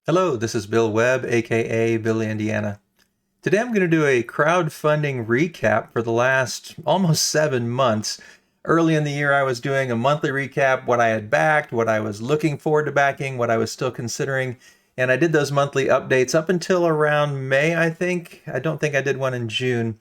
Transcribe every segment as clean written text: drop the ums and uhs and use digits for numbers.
Hello, this is Bill Webb, aka Billy Indiana. Today I'm going to do a crowdfunding recap for the last almost 7 months. Early in the year, I was doing a monthly recap, what I had backed, what I was looking forward to backing, what I was still considering, and I did those monthly updates up until around May, I think. I don't think I did one in June.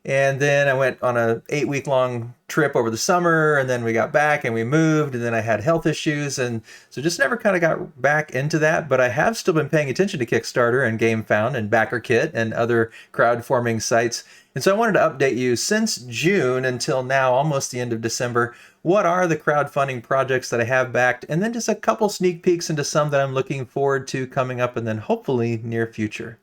And then I went on a 8-week long trip over the summer, and then we got back and we moved, and then I had health issues, and so just never kind of got back into that. But I have still been paying attention to Kickstarter and Gamefound and Backerkit and other crowdforming sites. And so I wanted to update you since June until now, almost the end of December. What are the crowdfunding projects that I have backed? And then just a couple sneak peeks into some that I'm looking forward to coming up and then hopefully near future.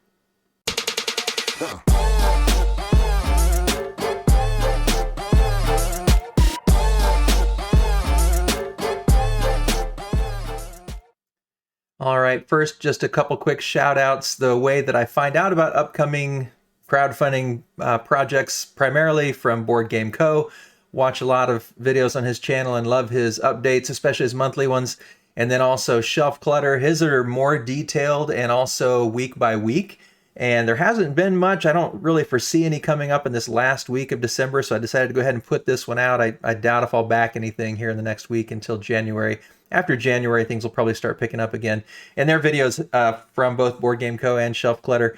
All right, first, just a couple quick shout outs. The way that I find out about upcoming crowdfunding projects, primarily from BoardGameCo. Watch a lot of videos on his channel and love his updates, especially his monthly ones. And then also ShelfClutter. His are more detailed and also week by week. And there hasn't been much. I don't really foresee any coming up in this last week of December, so I decided to go ahead and put this one out. I doubt if I'll back anything here in the next week until January. After January, things will probably start picking up again. And their videos from both BoardGameCo and ShelfClutter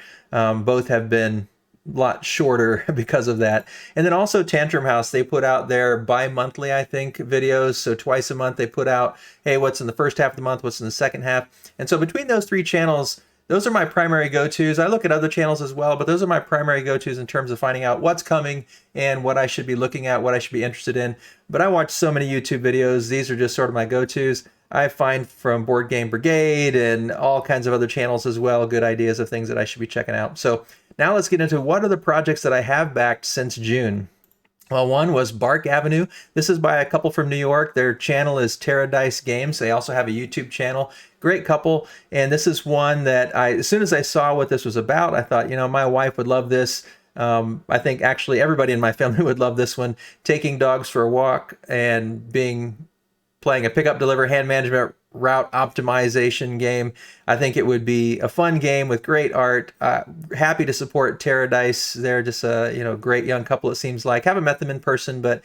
both have been a lot shorter because of that. And then also Tantrum House, they put out their bi-monthly, I think, videos. So twice a month they put out, hey, what's in the first half of the month, what's in the second half. And so between those three channels, those are my primary go-tos. I look at other channels as well, but those are my primary go-tos in terms of finding out what's coming and what I should be looking at, what I should be interested in. But I watch so many YouTube videos. These are just sort of my go-tos. I find from Board Game Brigade and all kinds of other channels as well, good ideas of things that I should be checking out. So now let's get into what are the projects that I have backed since June. Well, one was Bark Avenue. This is by a couple from New York. Their channel is Terradice Games. They also have a YouTube channel. Great couple. And this is one that as soon as I saw what this was about, I thought, my wife would love this. I think actually everybody in my family would love this one. Taking dogs for a walk and playing a pick up deliver hand management route optimization game. I think it would be a fun game with great art. Happy to support Terradice. They're just a great young couple, it seems like. Haven't met them in person, but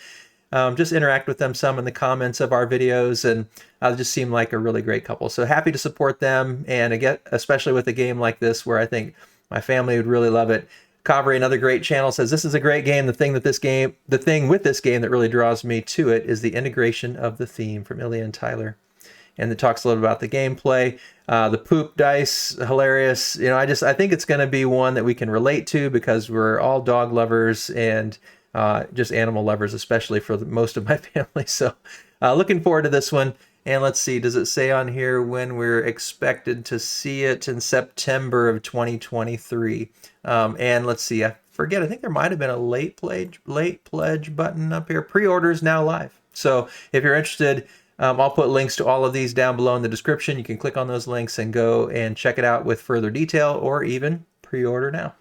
just interact with them some in the comments of our videos, and just seem like a really great couple. So happy to support them, and again, especially with a game like this where I think my family would really love it. Kavri, another great channel, says this is a great game. The thing with this game that really draws me to it is the integration of the theme, from Ilya and Tyler. And it talks a little about the gameplay. The poop dice, hilarious. I think it's going to be one that we can relate to because we're all dog lovers and just animal lovers, especially for most of my family. So looking forward to this one. And let's see, does it say on here when we're expected to see it? In September of 2023. And let's see, I forget, I think there might have been a late pledge button up here. Pre-orders now live. So if you're interested, I'll put links to all of these down below in the description. You can click on those links and go and check it out with further detail, or even pre-order now.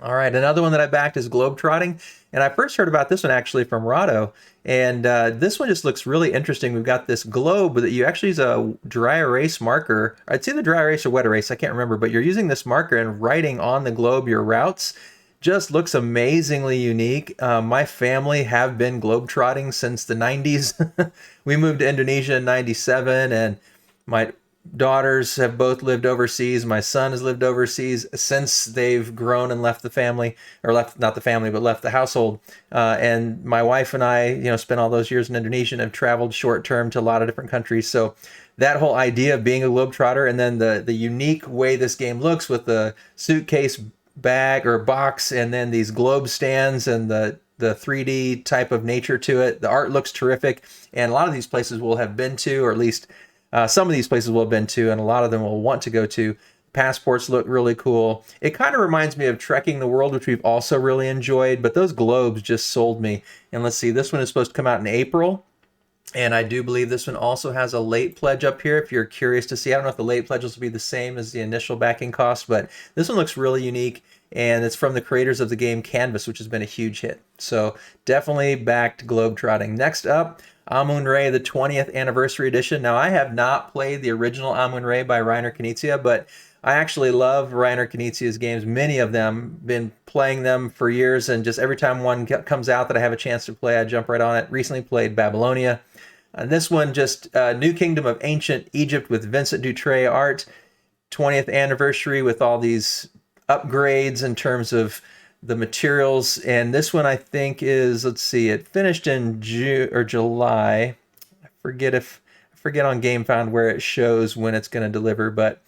All right, another one that I backed is Globetrotting, and I first heard about this one actually from Rado, and this one just looks really interesting. We've got this globe that you actually use a dry erase marker. It's either dry erase or wet erase, I can't remember, but you're using this marker and writing on the globe your routes. Just looks amazingly unique. My family have been globetrotting since the 90s. We moved to Indonesia in 97, and my daughters have both lived overseas. My son has lived overseas since they've grown and left the family, or left, not the family, but left the household. And my wife and I, spent all those years in Indonesia and have traveled short term to a lot of different countries. So that whole idea of being a globetrotter, and then the unique way this game looks with the suitcase bag or box, and then these globe stands and the 3D type of nature to it. The art looks terrific, and a lot of these places we'll have been to, or at least some of these places we'll have been to, and a lot of them we'll want to go to. Passports look really cool. It kind of reminds me of Trekking the World, which we've also really enjoyed, but those globes just sold me. And let's see, this one is supposed to come out in April. And I do believe this one also has a late pledge up here if you're curious to see. I don't know if the late pledges will be the same as the initial backing cost, but this one looks really unique. And it's from the creators of the game Canvas, which has been a huge hit. So definitely backed Globetrotting. Next up, Amun-Re, the 20th Anniversary Edition. Now, I have not played the original Amun-Re by Reiner Knizia, but I actually love Reiner Knizia's games, many of them. Been playing them for years, and just every time one comes out that I have a chance to play, I jump right on it. Recently played Babylonia. This one, just New Kingdom of Ancient Egypt with Vincent Dutray art. 20th anniversary with all these upgrades in terms of the materials. And this one I think is, let's see, it finished in June or July. I forget on Gamefound where it shows when it's going to deliver, but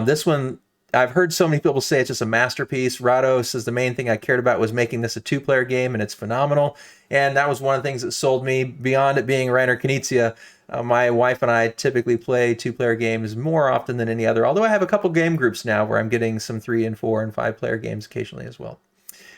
this one, I've heard so many people say it's just a masterpiece. Rado says the main thing I cared about was making this a two-player game, and it's phenomenal. And that was one of the things that sold me beyond it being Reiner Knizia. My wife and I typically play two-player games more often than any other, although I have a couple game groups now where I'm getting some 3 and 4 and 5-player games occasionally as well.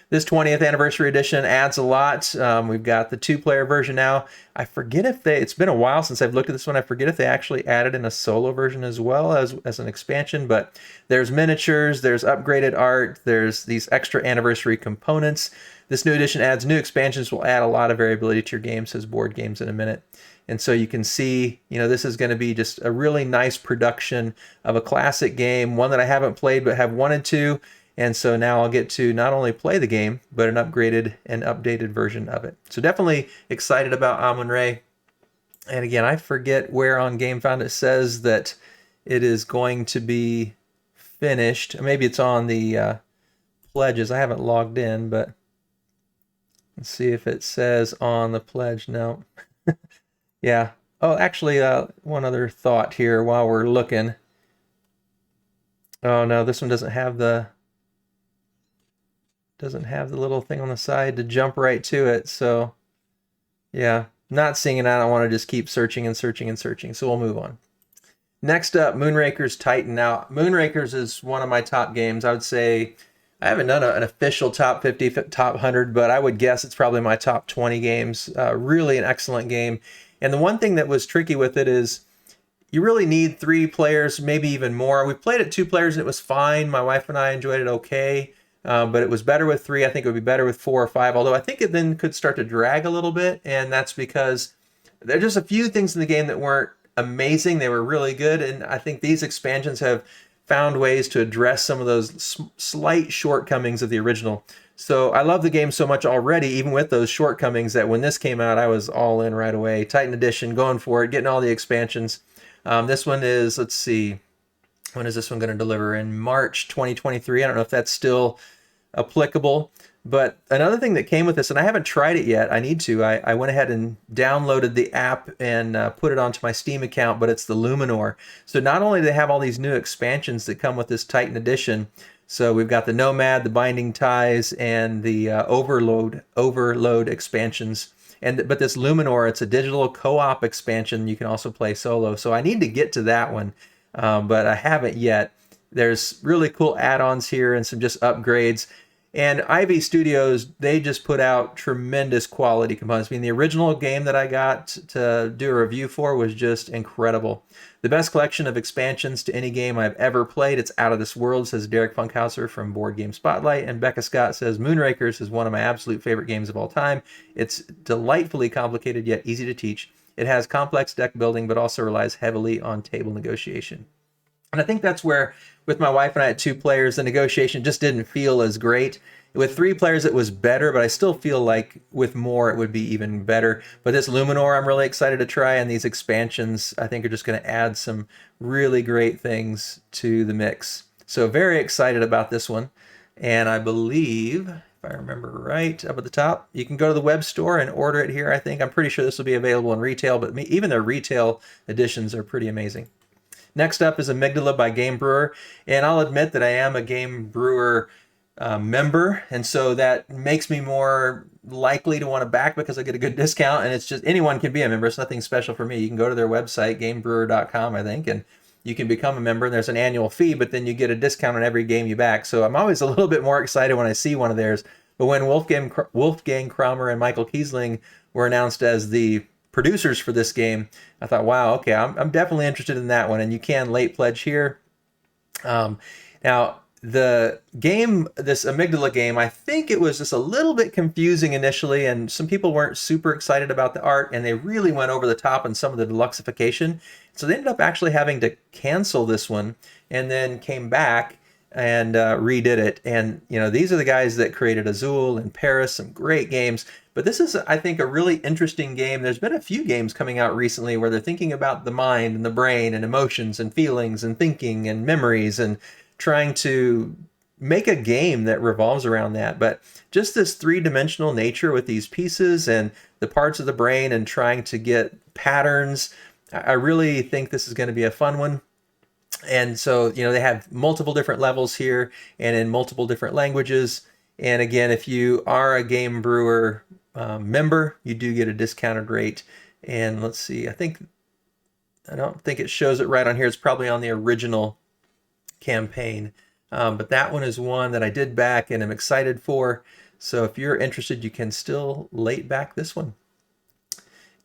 This 20th Anniversary Edition adds a lot. We've got the 2-player version now. I forget if it's been a while since I've looked at this one. I forget if they actually added in a solo version as well as an expansion, but there's miniatures, there's upgraded art, there's these extra anniversary components. This new edition adds new expansions, will add a lot of variability to your game, says BoardGames in a minute. And so you can see, this is going to be just a really nice production of a classic game, one that I haven't played but have wanted to. And so now I'll get to not only play the game, but an upgraded and updated version of it. So definitely excited about Amun-Re. And again, I forget where on Gamefound it says that it is going to be finished. Maybe it's on the pledges. I haven't logged in, but let's see if it says on the pledge. No. Yeah. Oh, actually, one other thought here while we're looking. Oh, no, this one doesn't have the little thing on the side to jump right to it. So yeah, not seeing it. I don't want to just keep searching and searching and searching. So we'll move on. Next up, Moonrakers Titan. Now, Moonrakers is one of my top games. I would say I haven't done an official top 50, top 100, but I would guess it's probably my top 20 games. Really an excellent game. And the one thing that was tricky with it is you really need 3 players, maybe even more. We played it 2 players and it was fine. My wife and I enjoyed it okay. But it was better with 3. I think it would be better with 4 or 5, although I think it then could start to drag a little bit, and that's because there are just a few things in the game that weren't amazing. They were really good, and I think these expansions have found ways to address some of those slight shortcomings of the original. So I love the game so much already, even with those shortcomings, that when this came out, I was all in right away. Titan Edition, going for it, getting all the expansions. This one is, let's see, when is this one going to deliver? In March 2023. I don't know if that's still applicable. But another thing that came with this, and I haven't tried it yet, I need to. I went ahead and downloaded the app and put it onto my Steam account, but it's the Luminor. So not only do they have all these new expansions that come with this Titan Edition, so we've got the Nomad, the Binding Ties, and the Overload expansions. But this Luminor, it's a digital co-op expansion. You can also play solo. So I need to get to that one, but I haven't yet. There's really cool add-ons here and some just upgrades. And Ivy Studios, they just put out tremendous quality components. I mean, the original game that I got to do a review for was just incredible. The best collection of expansions to any game I've ever played. It's out of this world, says Derek Funkhauser from Board Game Spotlight. And Becca Scott says, Moonrakers is one of my absolute favorite games of all time. It's delightfully complicated yet easy to teach. It has complex deck building, but also relies heavily on table negotiation. And I think that's where, with my wife and I at 2 players, the negotiation just didn't feel as great. With 3 players, it was better, but I still feel like with more, it would be even better. But this Luminor, I'm really excited to try, and these expansions, I think, are just going to add some really great things to the mix. So very excited about this one. And I believe, if I remember right, up at the top, you can go to the web store and order it here, I think. I'm pretty sure this will be available in retail, but even their retail editions are pretty amazing. Next up is Amygdala by Game Brewer, and I'll admit that I am a Game Brewer member, and so that makes me more likely to want to back because I get a good discount, and it's just anyone can be a member. It's nothing special for me. You can go to their website, gamebrewer.com, I think, and you can become a member, and there's an annual fee, but then you get a discount on every game you back. So I'm always a little bit more excited when I see one of theirs. But when Wolfgang Kramer and Michael Kiesling were announced as the producers for this game, I thought, wow, okay, I'm definitely interested in that one, and you can late pledge here. Now, the game, this Amygdala game, I think it was just a little bit confusing initially, and some people weren't super excited about the art, and they really went over the top on some of the deluxeification. So they ended up actually having to cancel this one, and then came back and redid it. And you know, these are the guys that created Azul and Paris, some great games. But this is, I think, a really interesting game. There's been a few games coming out recently where they're thinking about the mind and the brain and emotions and feelings and thinking and memories and trying to make a game that revolves around that. But just this three-dimensional nature with these pieces and the parts of the brain and trying to get patterns, I really think this is going to be a fun one. And so, you know, they have multiple different levels here and in multiple different languages. And again, if you are a Game Brewer member, you do get a discounted rate. And let's see, I don't think it shows it right on here. It's probably on the original campaign. But that one is one that I did back and I'm excited for. So if you're interested, you can still late back this one.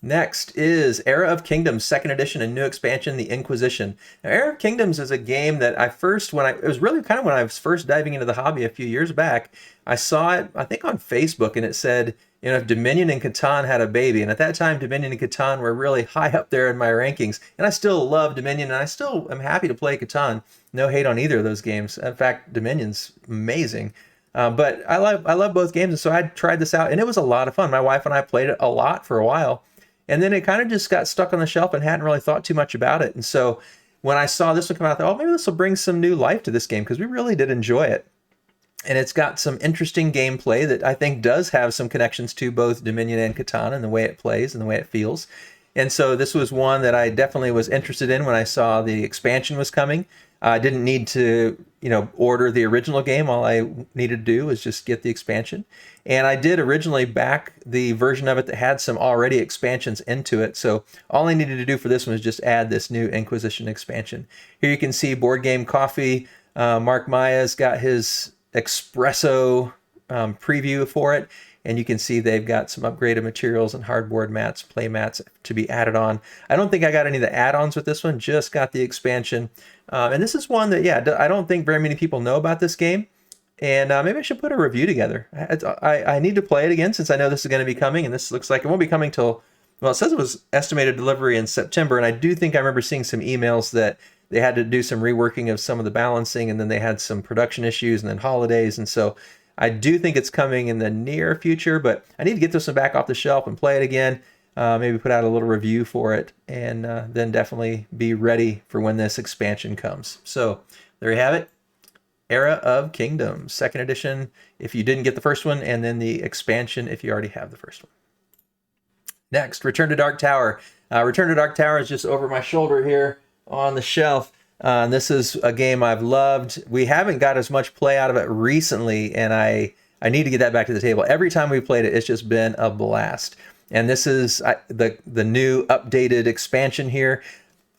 Next is Era of Kingdoms, second edition and new expansion, the Inquisition. Now, Era of Kingdoms is a game that it was really kind of when I was first diving into the hobby a few years back. I saw it, I think on Facebook, and it said, you know, if Dominion and Catan had a baby. And at that time, Dominion and Catan were really high up there in my rankings. And I still love Dominion, and I still am happy to play Catan. No hate on either of those games. In fact, Dominion's amazing. But I love both games, and so I tried this out, and it was a lot of fun. My wife and I played it a lot for a while. And then it kind of just got stuck on the shelf and hadn't really thought too much about it. And so when I saw this one come out, I thought, oh, maybe this will bring some new life to this game, because we really did enjoy it. And it's got some interesting gameplay that I think does have some connections to both Dominion and Catan and the way it plays and the way it feels. And so this was one that I definitely was interested in when I saw the expansion was coming. I didn't need to, you know, order the original game. All I needed to do was just get the expansion. And I did originally back the version of it that had some already expansions into it. So all I needed to do for this one was just add this new Inquisition expansion. Here you can see Board Game Coffee. Mark Maya's got his espresso preview for it. And you can see they've got some upgraded materials and hardboard mats, play mats to be added on. I don't think I got any of the add-ons with this one, just got the expansion. And this is one that, yeah, I don't think very many people know about this game. And maybe I should put a review together. I need to play it again since I know this is going to be coming. And this looks like it won't be coming till, well, it says it was estimated delivery in September. And I do think I remember seeing some emails that they had to do some reworking of some of the balancing. And then they had some production issues and then holidays. And so I do think it's coming in the near future, but I need to get this one back off the shelf and play it again. Maybe put out a little review for it, and then definitely be ready for when this expansion comes. So there you have it. Era of Kingdoms, second edition if you didn't get the first one, and then the expansion if you already have the first one. Next, Return to Dark Tower. Return to Dark Tower is just over my shoulder here on the shelf. This is a game I've loved. We haven't got as much play out of it recently, and I need to get that back to the table. Every time we played it, it's just been a blast. And this is the new updated expansion here.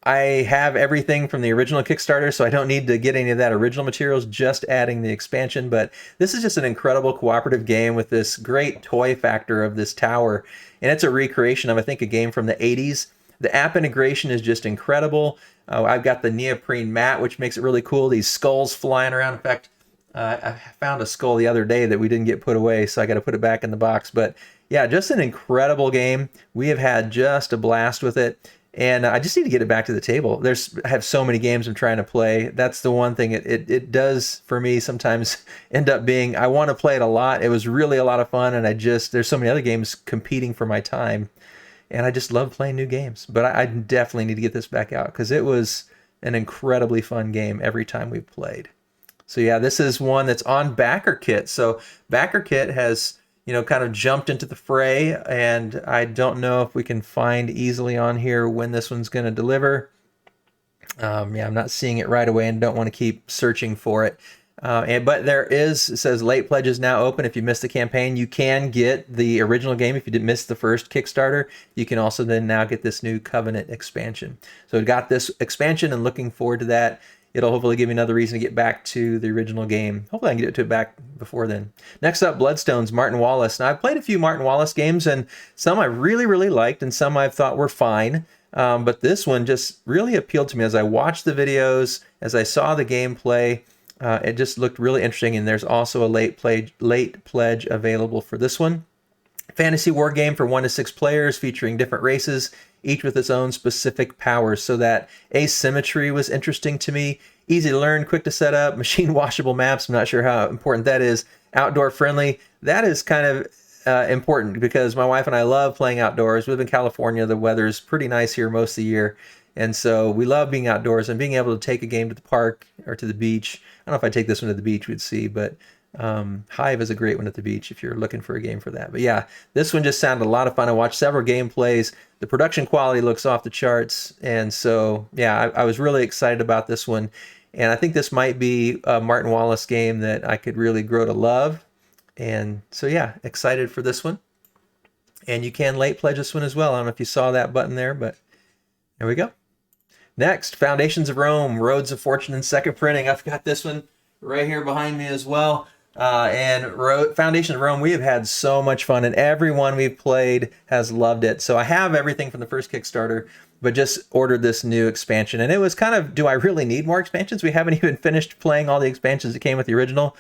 I have everything from the original Kickstarter, so I don't need to get any of that original materials, just adding the expansion. But this is just an incredible cooperative game with this great toy factor of this tower. And it's a recreation of, I think, a game from the 80s. The app integration is just incredible. I've got the neoprene mat, which makes it really cool. These skulls flying around. In fact, I found a skull the other day that we didn't get put away, so I got to put it back in the box. But yeah, just an incredible game. We have had just a blast with it. And I just need to get it back to the table. I have so many games I'm trying to play. That's the one thing it does for me sometimes end up being, I want to play it a lot. It was really a lot of fun, and there's so many other games competing for my time. And I just love playing new games. But I definitely need to get this back out because it was an incredibly fun game every time we played. So yeah, this is one that's on Backerkit. So Backerkit has, you know, kind of jumped into the fray, and I don't know if we can find easily on here when this one's going to deliver. Yeah, I'm not seeing it right away and don't want to keep searching for it. But it says late pledges now open. If you missed the campaign, you can get the original game. If you didn't miss the first Kickstarter, you can also then now get this new Covenant expansion. So we've got this expansion and looking forward to that. It'll hopefully give me another reason to get back to the original game. Hopefully I can get it back before then. Next up, Bloodstones, Martin Wallace. Now, I've played a few Martin Wallace games, and some I really, really liked, and some I thought were fine. But this one just really appealed to me as I watched the videos, as I saw the gameplay. It just looked really interesting, and there's also a late pledge available for this one. Fantasy war game for 1 to 6 players featuring different races, each with its own specific powers. So that asymmetry was interesting to me. Easy to learn, quick to set up, machine washable maps. I'm not sure how important that is. Outdoor friendly. That is kind of important because my wife and I love playing outdoors. We live in California. The weather's pretty nice here most of the year. And so we love being outdoors and being able to take a game to the park or to the beach. I don't know if I take this one to the beach, we'd see, but Hive is a great one at the beach if you're looking for a game for that. But yeah, this one just sounded a lot of fun. I watched several gameplays. The production quality looks off the charts. And so, yeah, I was really excited about this one. And I think this might be a Martin Wallace game that I could really grow to love. And so, yeah, excited for this one. And you can late pledge this one as well. I don't know if you saw that button there, but there we go. Next, Foundations of Rome, Roads of Fortune in second printing. I've got this one right here behind me as well. Foundations of Rome, we have had so much fun, and everyone we've played has loved it. So I have everything from the first Kickstarter, but just ordered this new expansion. And it was kind of, do I really need more expansions? We haven't even finished playing all the expansions that came with the original,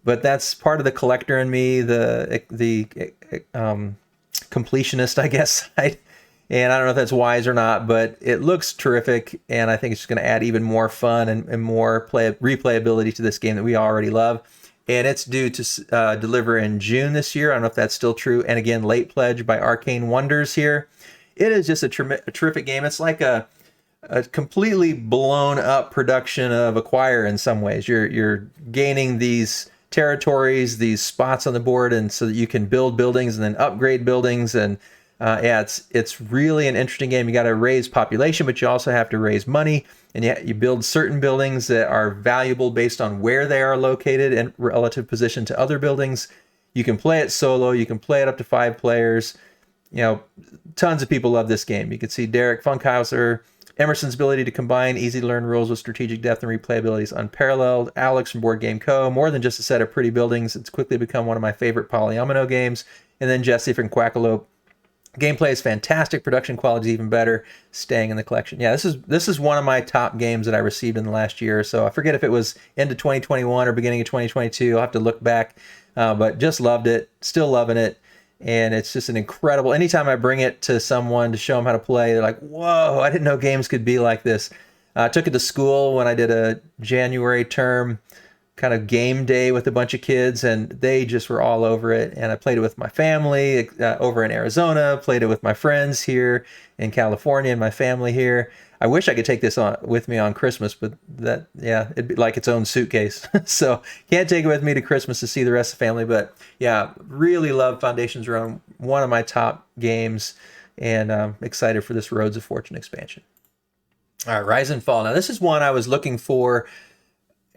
but that's part of the collector in me, the completionist, I guess. And I don't know if that's wise or not, but it looks terrific, and I think it's just going to add even more fun and more replayability to this game that we already love. And it's due to deliver in June this year. I don't know if that's still true. And again, late pledge by Arcane Wonders here. It is just a terrific game. It's like a completely blown up production of Acquire in some ways. You're gaining these territories, these spots on the board, and so that you can build buildings and then upgrade buildings. And yeah, it's really an interesting game. You got to raise population, but you also have to raise money, and you build certain buildings that are valuable based on where they are located and relative position to other buildings. You can play it solo. You can play it up to 5 players. You know, tons of people love this game. You can see Derek Funkhauser, Emerson's ability to combine easy to learn rules with strategic depth and replayability is unparalleled. Alex from BoardGameCo, more than just a set of pretty buildings. It's quickly become one of my favorite polyomino games. And then Jesse from Quackalope. Gameplay is fantastic. Production quality is even better. Staying in the collection. Yeah, this is one of my top games that I received in the last year or so. I forget if it was into 2021 or beginning of 2022. I'll have to look back. But just loved it. Still loving it. And it's just an incredible... Anytime I bring it to someone to show them how to play, they're like, whoa, I didn't know games could be like this. I took it to school when I did a January term kind of game day with a bunch of kids, and they just were all over it. And I played it with my family over in Arizona, played it with my friends here in California and my family here. I wish I could take this on with me on Christmas, but that, yeah, it'd be like its own suitcase. So can't take it with me to Christmas to see the rest of the family. But yeah, really love Foundations Rome, one of my top games, and excited for this Roads of Fortune expansion. All right, Rise and Fall. Now this is one I was looking for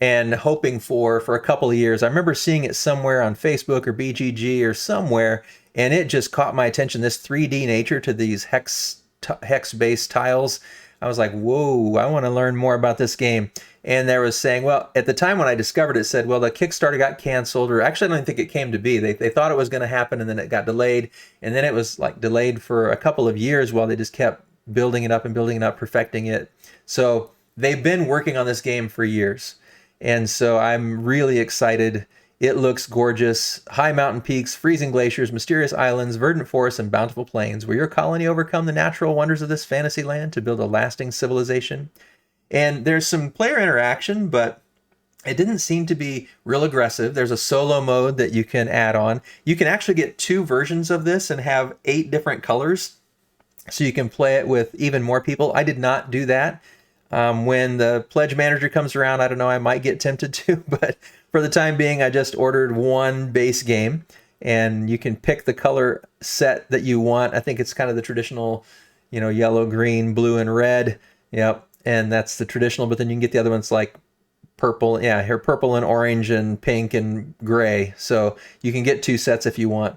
and hoping for a couple of years. I remember seeing it somewhere on Facebook or BGG or somewhere, and it just caught my attention, this 3D nature to these hex-based tiles. I was like, whoa, I want to learn more about this game. And there was saying, well, at the time when I discovered it, said, well, the Kickstarter got canceled, or actually I don't think it came to be. They thought it was going to happen, and then it got delayed. And then it was like delayed for a couple of years while they just kept building it up and building it up, perfecting it. So they've been working on this game for years. And so I'm really excited. It looks gorgeous. High mountain peaks, freezing glaciers, mysterious islands, verdant forests, and bountiful plains, where your colony overcome the natural wonders of this fantasy land to build a lasting civilization. And there's some player interaction, but it didn't seem to be real aggressive. There's a solo mode that you can add on. You can actually get 2 versions of this and have 8 different colors, so you can play it with even more people. I did not do that. When the pledge manager comes around, I don't know, I might get tempted to, but for the time being, I just ordered 1 base game, and you can pick the color set that you want. I think it's kind of the traditional, you know, yellow, green, blue, and red. Yep. And that's the traditional, but then you can get the other ones like purple. Yeah, here, purple and orange and pink and gray. So you can get 2 sets if you want.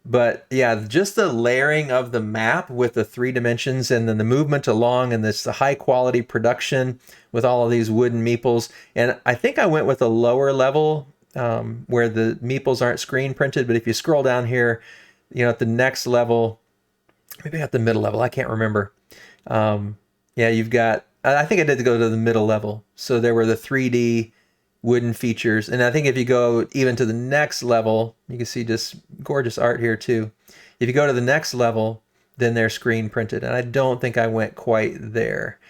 But yeah, just the layering of the map with the 3 dimensions and then the movement along and this the high quality production with all of these wooden meeples. And I think I went with a lower level where the meeples aren't screen printed. But if you scroll down here, you know, at the next level, maybe at the middle level, I can't remember. Yeah, you've got, I think I did go to the middle level. So there were the 3D wooden features. And I think if you go even to the next level, you can see just gorgeous art here too. If you go to the next level, then they're screen printed. And I don't think I went quite there.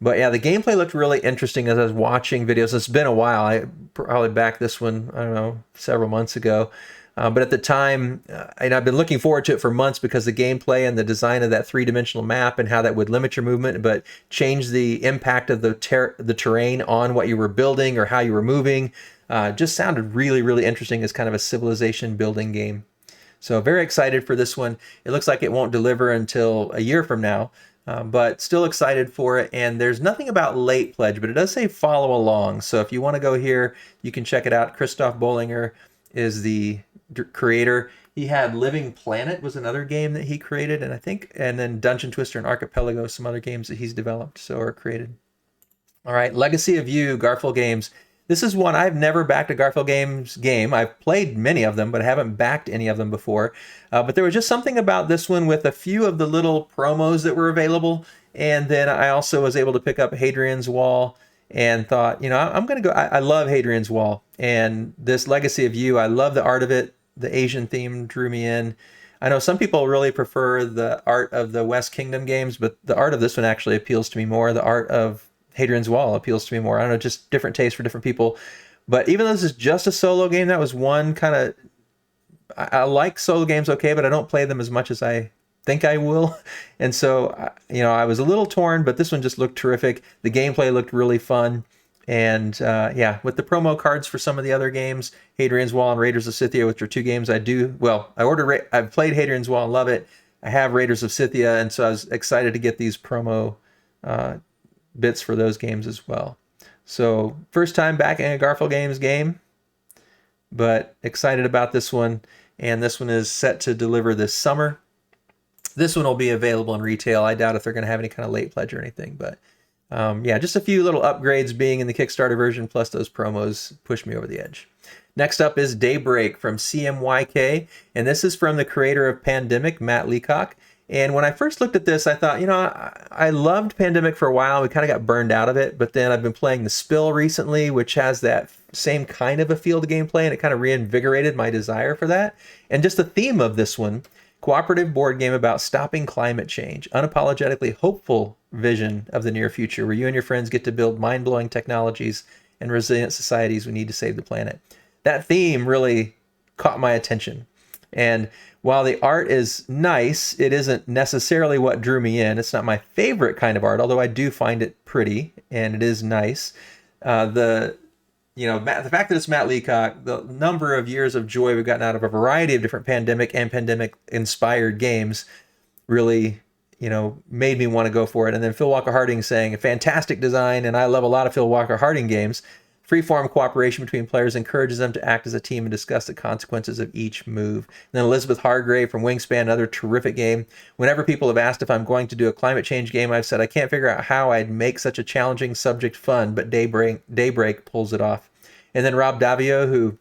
But yeah, the gameplay looked really interesting as I was watching videos. It's been a while. I probably backed this one, I don't know, several months ago. But at the time, and I've been looking forward to it for months because the gameplay and the design of that three-dimensional map and how that would limit your movement, but change the impact of the terrain on what you were building or how you were moving, just sounded really, really interesting as kind of a civilization building game. So very excited for this one. It looks like it won't deliver until a year from now, but still excited for it. And there's nothing about late pledge, but it does say follow along. So if you want to go here, you can check it out. Christoph Bollinger is the creator. He had Living Planet was another game that he created, and then Dungeon Twister and Archipelago, some other games that he's developed or created. All right, Legacy of You, Garphill Games. This is one I've never backed a Garphill Games game. I've played many of them, but I haven't backed any of them before. But there was just something about this one with a few of the little promos that were available, and then I also was able to pick up Hadrian's Wall and thought, I'm going to go. I love Hadrian's Wall, and this Legacy of You, I love the art of it. The Asian theme drew me in. I know some people really prefer the art of the West Kingdom games, but the art of this one actually appeals to me more. The art of Hadrian's Wall appeals to me more. I don't know, just different tastes for different people. But even though this is just a solo game, that was one kind of... I like solo games okay, but I don't play them as much as I think I will. And so, I was a little torn, but this one just looked terrific. The gameplay looked really fun. And yeah, with the promo cards for some of the other games, Hadrian's Wall and Raiders of Scythia, which are two games I've played Hadrian's Wall and love it. I have Raiders of Scythia, and so I was excited to get these promo bits for those games as well. So first time backing a Garphill Games game, but excited about this one. And this one is set to deliver this summer. This one will be available in retail. I doubt if they're going to have any kind of late pledge or anything, but yeah, just a few little upgrades being in the Kickstarter version, plus those promos push me over the edge. Next up is Daybreak from CMYK, and this is from the creator of Pandemic, Matt Leacock. And when I first looked at this, I thought, I loved Pandemic for a while. We kind of got burned out of it, but then I've been playing The Spill recently, which has that same kind of a feel to gameplay, and it kind of reinvigorated my desire for that. And just the theme of this one, cooperative board game about stopping climate change, unapologetically hopeful vision of the near future where you and your friends get to build mind-blowing technologies and resilient societies we need to save the planet. That theme really caught my attention. And while the art is nice, it isn't necessarily what drew me in. It's not my favorite kind of art, although I do find it pretty and it is nice. The fact that it's Matt Leacock, the number of years of joy we've gotten out of a variety of different pandemic and pandemic-inspired games really, made me want to go for it. And then Phil Walker Harding saying, a fantastic design, and I love a lot of Phil Walker Harding games. Freeform cooperation between players encourages them to act as a team and discuss the consequences of each move. And then Elizabeth Hargrave from Wingspan, another terrific game. Whenever people have asked if I'm going to do a climate change game, I've said I can't figure out how I'd make such a challenging subject fun, but Daybreak pulls it off. And then Rob Davio, who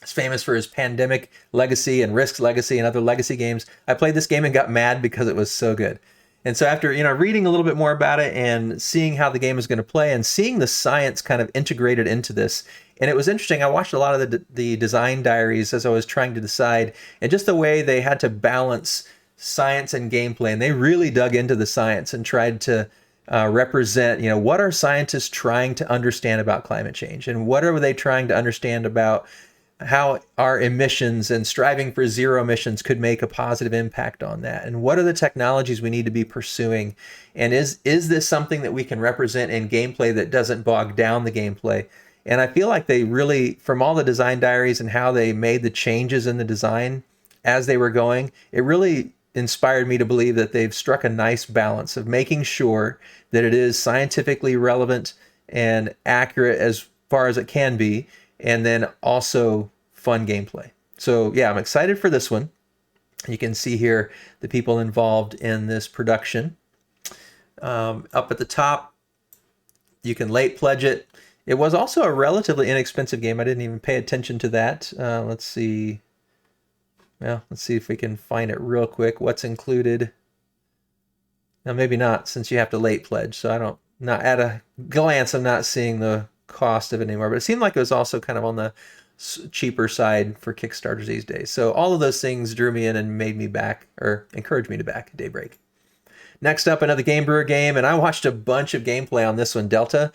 is famous for his Pandemic Legacy and Risk's Legacy and other Legacy games. I played this game and got mad because it was so good. And so after, reading a little bit more about it and seeing how the game is going to play and seeing the science kind of integrated into this, and it was interesting. I watched a lot of the design diaries as I was trying to decide, and just the way they had to balance science and gameplay, and they really dug into the science and tried to represent, what are scientists trying to understand about climate change, and what are they trying to understand about how our emissions and striving for zero emissions could make a positive impact on that, and what are the technologies we need to be pursuing, and is this something that we can represent in gameplay that doesn't bog down the gameplay. And I feel like they really, from all the design diaries and how they made the changes in the design as they were going, it really inspired me to believe that they've struck a nice balance of making sure that it is scientifically relevant and accurate as far as it can be, and then also fun gameplay. So yeah, I'm excited for this one. You can see here the people involved in this production. Up at the top, you can late pledge it. It was also a relatively inexpensive game. I didn't even pay attention to that. Let's see. Well, let's see if we can find it real quick. What's included? Now, maybe not, since you have to late pledge. So not at a glance, I'm not seeing the cost of it anymore, but it seemed like it was also kind of on the cheaper side for Kickstarters these days. So all of those things drew me in and made me back, or encouraged me to back Daybreak. Next up, another Game Brewer game, and I watched a bunch of gameplay on this one, Delta.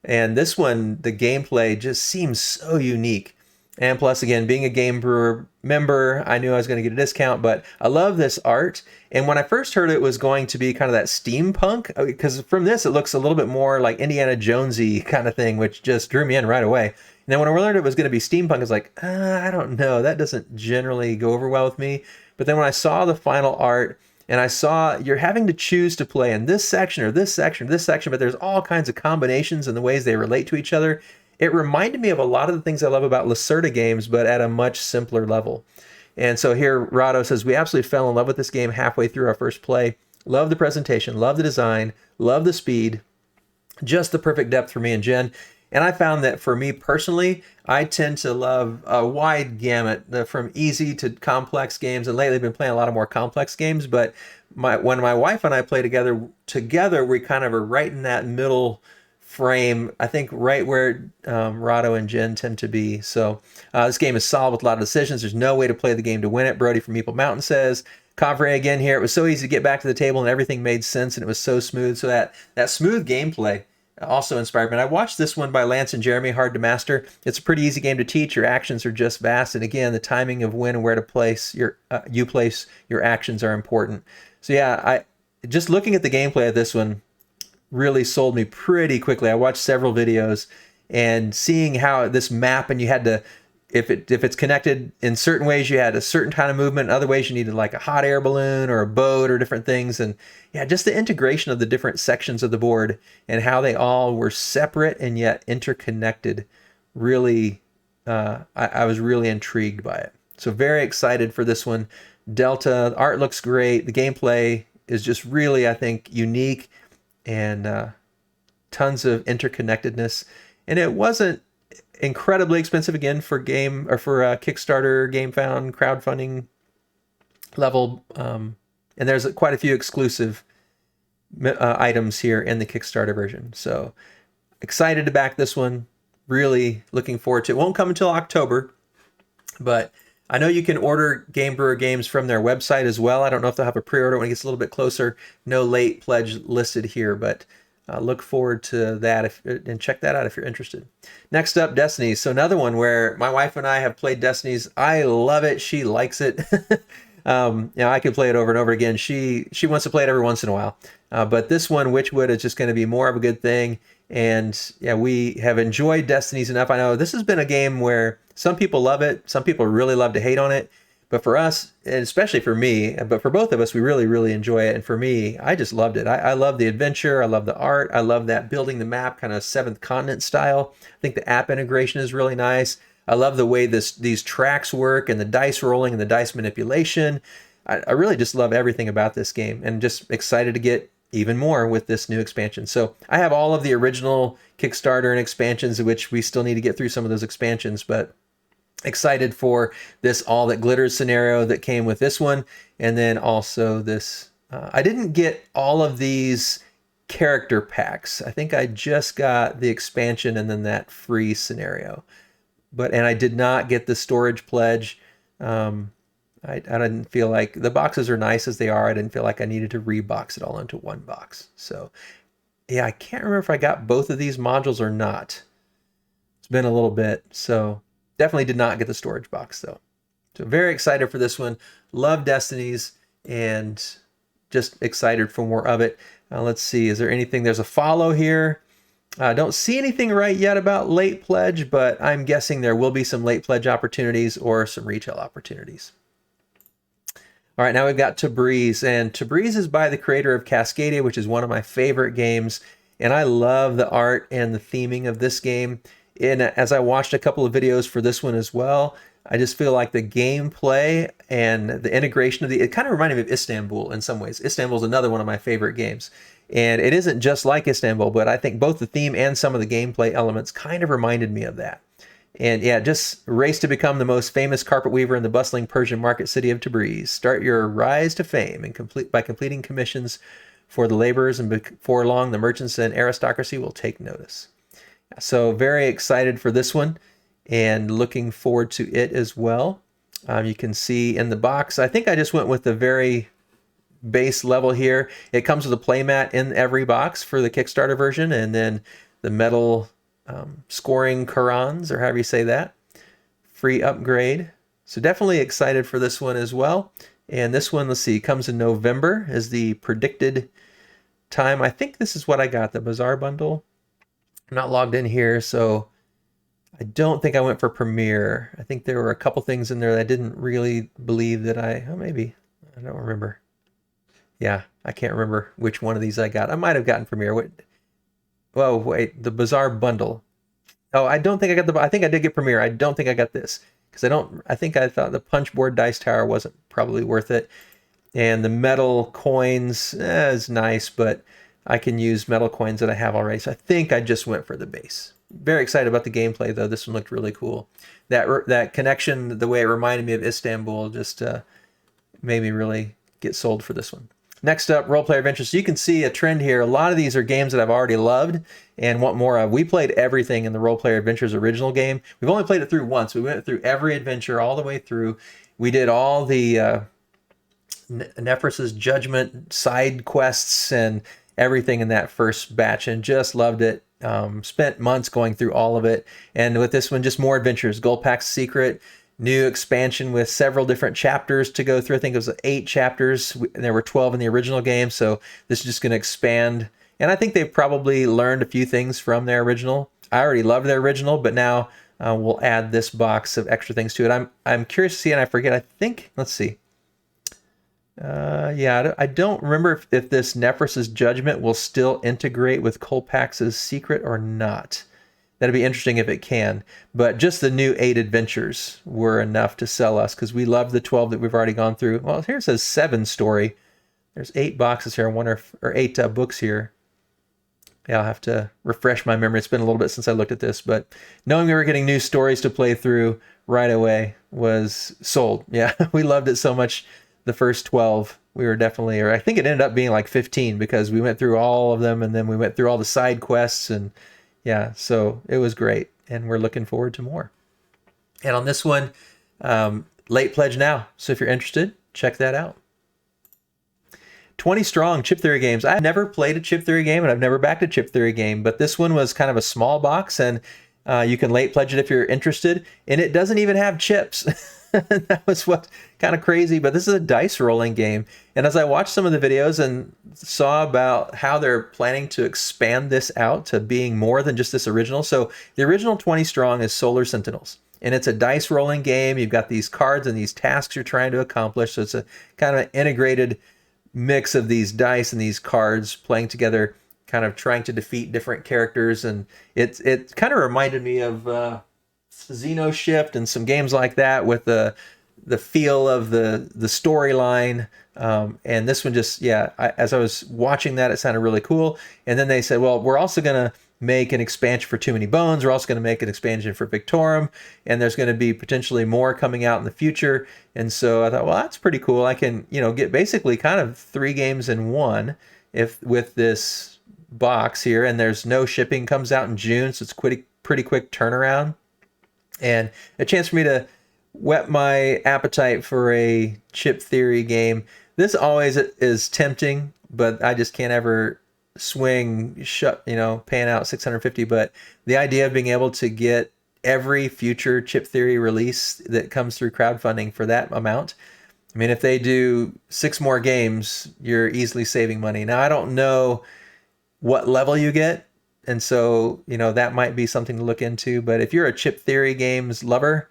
And this one, the gameplay just seems so unique. And plus, again, being a Game Brewer member, I knew I was going to get a discount, but I love this art. And when I first heard it was going to be kind of that steampunk, because from this, it looks a little bit more like Indiana Jonesy kind of thing, which just drew me in right away. And then when I learned it was going to be steampunk, I was like, I don't know. That doesn't generally go over well with me. But then when I saw the final art, and I saw you're having to choose to play in this section or this section or this section, but there's all kinds of combinations and the ways they relate to each other. It reminded me of a lot of the things I love about Lacerda games, but at a much simpler level. And so here, Rado says, we absolutely fell in love with this game halfway through our first play. Love the presentation, love the design, love the speed. Just the perfect depth for me and Jen. And I found that for me personally, I tend to love a wide gamut from easy to complex games. And lately I've been playing a lot of more complex games. But when my wife and I play together, we kind of are right in that middle frame, I think right where Rado and Jen tend to be. So this game is solved with a lot of decisions. There's no way to play the game to win it. Brody from Meeple Mountain says, Cavre again here. It was so easy to get back to the table and everything made sense and it was so smooth. So that smooth gameplay also inspired me. And I watched this one by Lance and Jeremy, Hard to Master. It's a pretty easy game to teach. Your actions are just vast. And again, the timing of when and where to place your actions are important. So yeah, I just looking at the gameplay of this one really sold me pretty quickly. I watched several videos and seeing how this map, and you had to, if it's connected in certain ways, you had a certain kind of movement. In other ways, you needed like a hot air balloon or a boat or different things. And yeah, just the integration of the different sections of the board and how they all were separate and yet interconnected. Really, I was really intrigued by it. So very excited for this one. Delta, the art looks great. The gameplay is just really, I think, unique and tons of interconnectedness. And it wasn't incredibly expensive again for Kickstarter, Gamefound, crowdfunding level. And there's quite a few exclusive items here in the Kickstarter version. So excited to back this one. Really looking forward to it. It won't come until October, but I know you can order Game Brewer games from their website as well. I don't know if they'll have a pre-order when it gets a little bit closer. No late pledge listed here, but look forward to that and check that out if you're interested. Next up, Destinies. So another one where my wife and I have played Destinies. I love it. She likes it. I could play it over and over again. She wants to play it every once in a while. But this one, Witchwood, is just going to be more of a good thing. And yeah, we have enjoyed Destinies enough. I know this has been a game where some people love it. Some people really love to hate on it. But for us, and especially for me, but for both of us, we really, really enjoy it. And for me, I just loved it. I love the adventure. I love the art. I love that building the map kind of Seventh Continent style. I think the app integration is really nice. I love the way these tracks work and the dice rolling and the dice manipulation. I really just love everything about this game and just excited to get even more with this new expansion. So I have all of the original Kickstarter and expansions, which we still need to get through some of those expansions, but excited for this All That Glitters scenario that came with this one. And then also this, I didn't get all of these character packs. I think I just got the expansion and then that free scenario. And I did not get the storage pledge. I didn't feel like the boxes are nice as they are. I didn't feel like I needed to rebox it all into one box. So yeah, I can't remember if I got both of these modules or not. It's been a little bit. So definitely did not get the storage box though. So very excited for this one. Love Destinies and just excited for more of it. Let's see, is there anything? There's a follow here. Don't see anything right yet about late pledge, but I'm guessing there will be some late pledge opportunities or some retail opportunities. All right, now we've got Tabriz, and Tabriz is by the creator of Cascadia, which is one of my favorite games, and I love the art and the theming of this game. And as I watched a couple of videos for this one as well, I just feel like the gameplay and the integration of it kind of reminded me of Istanbul in some ways. Istanbul is another one of my favorite games. And it isn't just like Istanbul, but I think both the theme and some of the gameplay elements kind of reminded me of that. And yeah, just race to become the most famous carpet weaver in the bustling Persian market city of Tabriz. Start your rise to fame and by completing commissions for the laborers, and before long the merchants and aristocracy will take notice. So very excited for this one and looking forward to it as well. You can see in the box, I think I just went with the very base level here. It comes with a playmat in every box for the Kickstarter version, and then the metal scoring Qurans, or however you say that. Free upgrade. So definitely excited for this one as well. And this one, let's see, comes in November is the predicted time. I think this is what I got, the Bazaar bundle. I'm not logged in here, so I don't think I went for Premiere. I think there were a couple things in there that I didn't really believe that maybe. I don't remember. Yeah, I can't remember which one of these I got. I might have gotten Premiere. Whoa, wait, the Bazaar bundle. Oh, I don't think I got I think I did get Premiere. I don't think I got this. Because I think I thought the Punchboard Dice Tower wasn't probably worth it. And the metal coins is nice, but I can use metal coins that I have already. So I think I just went for the base. Very excited about the gameplay, though. This one looked really cool. That connection, the way it reminded me of Istanbul, just made me really get sold for this one. Next up, Role Player Adventures. So you can see a trend here. A lot of these are games that I've already loved and want more of. We played everything in the Role Player Adventures original game. We've only played it through once. We went through every adventure all the way through. We did all the Nephris's Judgment side quests and everything in that first batch and just loved it. Spent months going through all of it. And with this one, just more adventures. Gulpax Secret, new expansion with several different chapters to go through. I think it was 8 chapters. And there were 12 in the original game. So this is just going to expand. And I think they've probably learned a few things from their original. I already loved their original, but now we'll add this box of extra things to it. I'm curious to see, and I forget, I think, let's see. Yeah, I don't remember if this Nephris's Judgment will still integrate with Gulpax's Secret or not. That'd be interesting if it can. But just the new 8 adventures were enough to sell us because we love the 12 that we've already gone through. Well, here it says 7 story. There's 8 boxes here. I wonder if, or 8 books here. Yeah, I'll have to refresh my memory. It's been a little bit since I looked at this, but knowing we were getting new stories to play through right away was sold. Yeah, we loved it so much. The first 12, we were definitely, or I think it ended up being like 15 because we went through all of them and then we went through all the side quests and yeah, so it was great and we're looking forward to more. And on this one, late pledge now. So if you're interested, check that out. 20 strong Chip Theory games. I've never played a Chip Theory game and I've never backed a Chip Theory game, but this one was kind of a small box and you can late pledge it if you're interested. And it doesn't even have chips. That was what kind of crazy, but this is a dice rolling game. And as I watched some of the videos and saw about how they're planning to expand this out to being more than just this original. So the original 20 strong is Solar Sentinels. And it's a dice rolling game. You've got these cards and these tasks you're trying to accomplish. So it's a kind of an integrated mix of these dice and these cards playing together, kind of trying to defeat different characters. And it kind of reminded me of Xeno Shift and some games like that with the feel of the storyline. And this one just, yeah, as I was watching that, it sounded really cool. And then they said, well, we're also going to make an expansion for Too Many Bones. We're also going to make an expansion for Victorum. And there's going to be potentially more coming out in the future. And so I thought, well, that's pretty cool. I can, get basically kind of 3 games in one with this box here. And there's no shipping, comes out in June. So it's pretty quick turnaround. And a chance for me to whet my appetite for a Chip Theory game. This always is tempting, but I just can't ever swing paying out $650. But the idea of being able to get every future Chip Theory release that comes through crowdfunding for that amount, I mean, if they do 6 more games, you're easily saving money. Now, I don't know what level you get. And so, that might be something to look into. But if you're a Chip Theory games lover,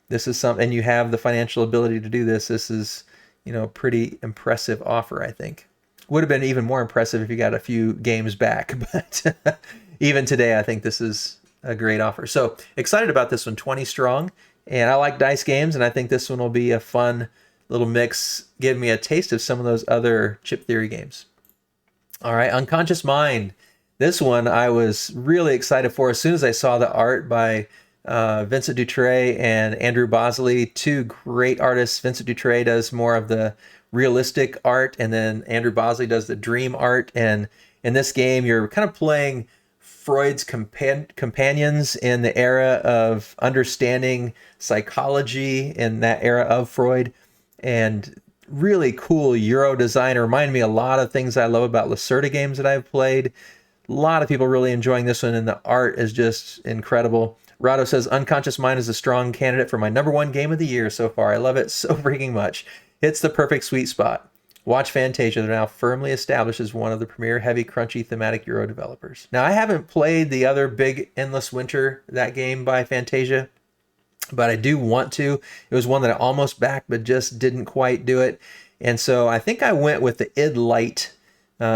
this is something, and you have the financial ability to do this, this is, a pretty impressive offer, I think. Would have been even more impressive if you got a few games back. But even today, I think this is a great offer. So excited about this one, 20 strong. And I like dice games, and I think this one will be a fun little mix, give me a taste of some of those other Chip Theory games. All right, Unconscious Mind. This one I was really excited for as soon as I saw the art by Vincent Dutray and Andrew Bosley, 2 great artists. Vincent Dutray does more of the realistic art, and then Andrew Bosley does the dream art. And in this game, you're kind of playing Freud's companions in the era of understanding psychology in that era of Freud, and really cool Euro design. It reminded me a lot of things I love about Lacerda games that I've played. A lot of people really enjoying this one, and the art is just incredible. Rado says, Unconscious Mind is a strong candidate for my #1 game of the year so far. I love it so freaking much. It's the perfect sweet spot. Watch Fantasia. They're now firmly established as one of the premier heavy, crunchy, thematic Euro developers. Now, I haven't played the other big Endless Winter, that game by Fantasia, but I do want to. It was one that I almost backed, but just didn't quite do it. And so I think I went with the id Lite.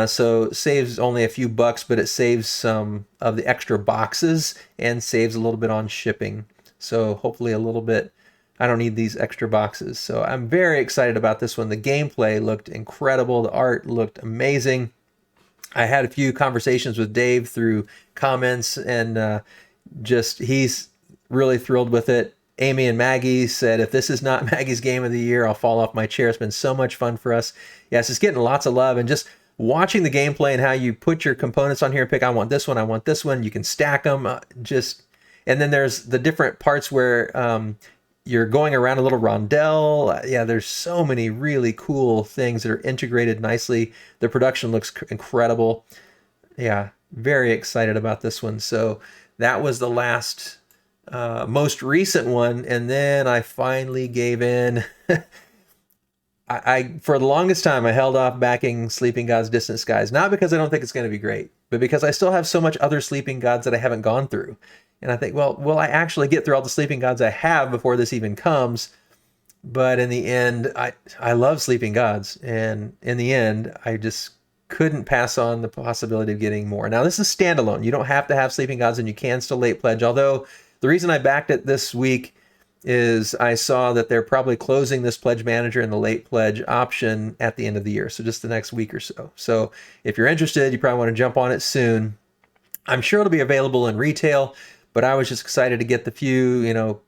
So it saves only a few bucks, but it saves some of the extra boxes and saves a little bit on shipping. So hopefully a little bit, I don't need these extra boxes. So I'm very excited about this one. The gameplay looked incredible. The art looked amazing. I had a few conversations with Dave through comments, and just he's really thrilled with it. Amy and Maggie said, if this is not Maggie's game of the year, I'll fall off my chair. It's been so much fun for us. Yes, it's getting lots of love, and just watching the gameplay and how you put your components on here and pick, I want this one, I want this one. You can stack them. And then there's the different parts where you're going around a little rondelle. Yeah, there's so many really cool things that are integrated nicely. The production looks incredible. Yeah, very excited about this one. So that was the last, most recent one. And then I finally gave in. I for the longest time, I held off backing Sleeping Gods Distant Skies, not because I don't think it's going to be great, but because I still have so much other Sleeping Gods that I haven't gone through. And I think, well, will I actually get through all the Sleeping Gods I have before this even comes? But in the end, I love Sleeping Gods. And in the end, I just couldn't pass on the possibility of getting more. Now, this is standalone. You don't have to have Sleeping Gods, and you can still late pledge. Although the reason I backed it this week is I saw that they're probably closing this pledge manager and the late pledge option at the end of the year. So just the next week or so. So if you're interested, you probably want to jump on it soon. I'm sure it'll be available in retail, but I was just excited to get the few,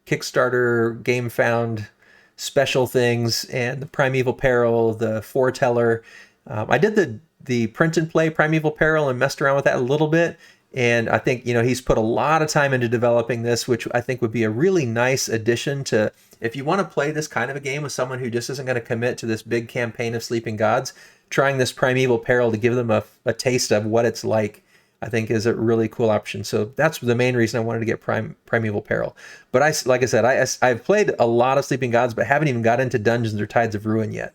Kickstarter, Gamefound special things, and the Primeval Peril, the Foreteller. I did the print and play Primeval Peril and messed around with that a little bit. And I think, he's put a lot of time into developing this, which I think would be a really nice addition to, if you want to play this kind of a game with someone who just isn't going to commit to this big campaign of Sleeping Gods, trying this Primeval Peril to give them a taste of what it's like, I think is a really cool option. So that's the main reason I wanted to get Primeval Peril. But like I said, I've played a lot of Sleeping Gods, but haven't even got into Dungeons or Tides of Ruin yet.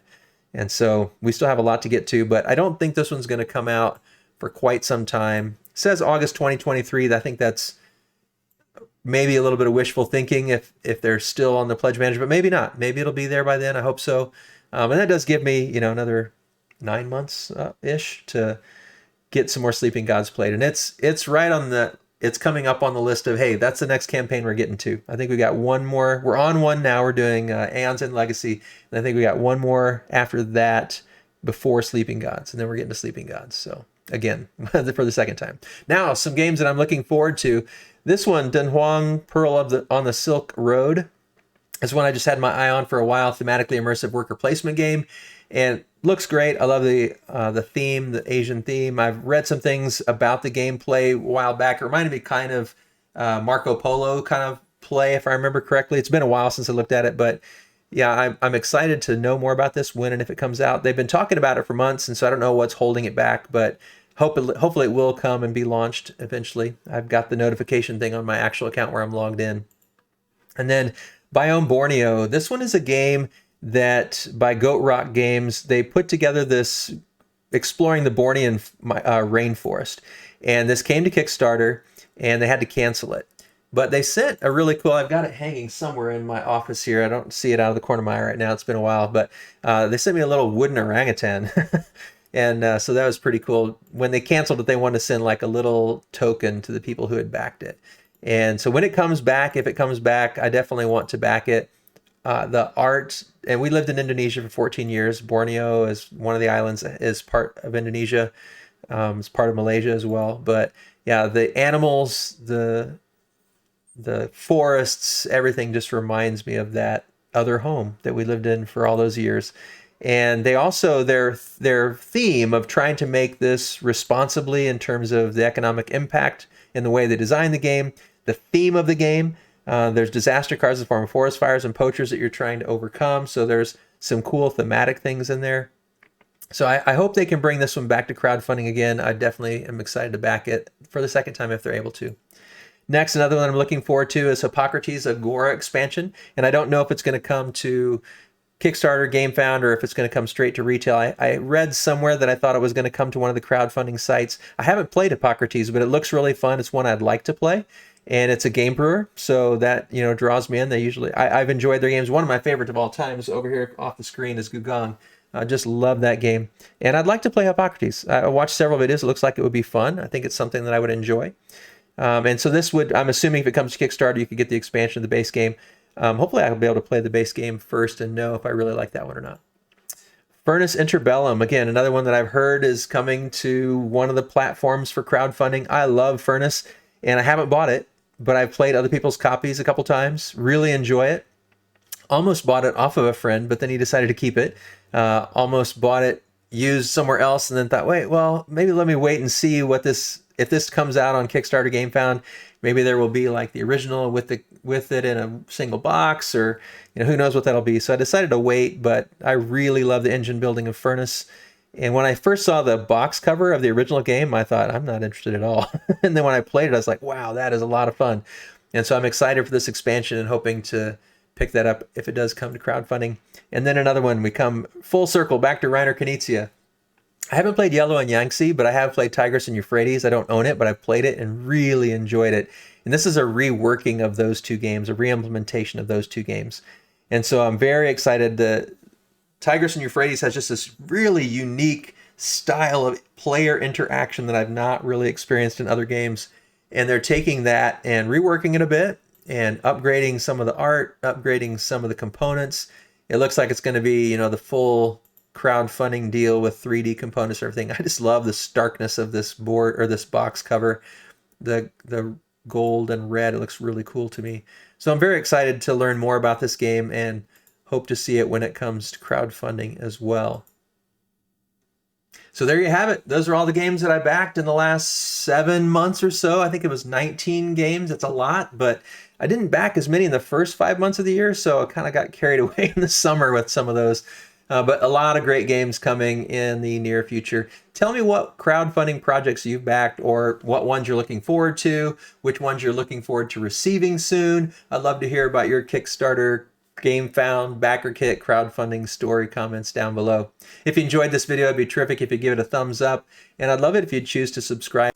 And so we still have a lot to get to, but I don't think this one's going to come out for quite some time. It says August 2023. I think that's maybe a little bit of wishful thinking if they're still on the pledge manager, but maybe not. Maybe it'll be there by then. I hope so. And that does give me, another 9 months ish to get some more Sleeping Gods played. And it's right on it's coming up on the list of, hey, that's the next campaign we're getting to. I think we got one more. We're on one now. We're doing Aeons and Legacy. And I think we got one more after that before Sleeping Gods. And then we're getting to Sleeping Gods. So again, for the second time. Now, some games that I'm looking forward to. This one, Dunhuang, Pearl on the Silk Road, is one I just had my eye on for a while. Thematically immersive worker placement game, and looks great. I love the theme, the Asian theme. I've read some things about the gameplay a while back. It reminded me kind of Marco Polo kind of play, if I remember correctly. It's been a while since I looked at it, but yeah, I'm excited to know more about this when and if it comes out. They've been talking about it for months, and so I don't know what's holding it back, but hopefully it will come and be launched eventually. I've got the notification thing on my actual account where I'm logged in. And then Biome Borneo. This one is a game that by Goat Rock Games, they put together this exploring the Bornean rainforest. And this came to Kickstarter, and they had to cancel it. But they sent a really cool, I've got it hanging somewhere in my office here. I don't see it out of the corner of my eye right now. It's been a while, but they sent me a little wooden orangutan. And so that was pretty cool. When they canceled it, they wanted to send like a little token to the people who had backed it. And so when it comes back, if it comes back, I definitely want to back it. The art, and we lived in Indonesia for 14 years. Borneo is one of the islands, is part of Indonesia. It's part of Malaysia as well. But yeah, the animals, the forests, everything just reminds me of that other home that we lived in for all those years. And they also, their theme of trying to make this responsibly in terms of the economic impact in the way they design the game, the theme of the game. There's disaster cards in the form of forest fires and poachers that you're trying to overcome. So there's some cool thematic things in there. So I hope they can bring this one back to crowdfunding again. I definitely am excited to back it for the second time if they're able to. Next, another one I'm looking forward to is Hippocrates Agora expansion. And I don't know if it's going to come to Kickstarter, Gamefound, or if it's going to come straight to retail. I read somewhere that I thought it was going to come to one of the crowdfunding sites. I haven't played Hippocrates, but it looks really fun. It's one I'd like to play. And it's a game brewer, so that, you know, draws me in. They usually, I've enjoyed their games. One of my favorites of all time is over here off the screen is Gugong. I just love that game. And I'd like to play Hippocrates. I watched several videos. It looks like it would be fun. I think it's something that I would enjoy. And so this would, I'm assuming if it comes to Kickstarter, you could get the expansion of the base game. Hopefully I'll be able to play the base game first and know if I really like that one or not. Furnace Interbellum, again, another one that I've heard is coming to one of the platforms for crowdfunding. I love Furnace, and I haven't bought it, but I've played other people's copies a couple times. Really enjoy it. Almost bought it off of a friend, but then he decided to keep it. Almost bought it used somewhere else, and then thought, wait, well, maybe let me wait and see what this, if this comes out on Kickstarter, Gamefound. Maybe there will be like the original with it in a single box, or, you know, who knows what that'll be. So I decided to wait, but I really love the engine building of Furnace. And when I first saw the box cover of the original game, I thought, I'm not interested at all. And then when I played it, I was like, wow, that is a lot of fun. And so I'm excited for this expansion and hoping to pick that up if it does come to crowdfunding. And then another one, we come full circle back to Reiner Knizia. I haven't played Yellow and Yangtze, but I have played Tigris and Euphrates. I don't own it, but I've played it and really enjoyed it. And this is a reworking of those two games, a re-implementation of those two games. And so I'm very excited that Tigris and Euphrates has just this really unique style of player interaction that I've not really experienced in other games. And they're taking that and reworking it a bit and upgrading some of the art, upgrading some of the components. It looks like it's going to be, you know, the full crowdfunding deal with 3D components and everything. I just love the starkness of this board or this box cover, the gold and red. It looks really cool to me. So I'm very excited to learn more about this game and hope to see it when it comes to crowdfunding as well. So there you have it. Those are all the games that I backed in the last 7 months or so. I think it was 19 games. That's a lot, but I didn't back as many in the first 5 months of the year, so I kind of got carried away in the summer with some of those. But a lot of great games coming in the near future. Tell me what crowdfunding projects you've backed, or what ones you're looking forward to, which ones you're looking forward to receiving soon. I'd love to hear about your Kickstarter, Gamefound, Backerkit, crowdfunding story comments down below. If you enjoyed this video, it'd be terrific if you give it a thumbs up, and I'd love it if you'd choose to subscribe.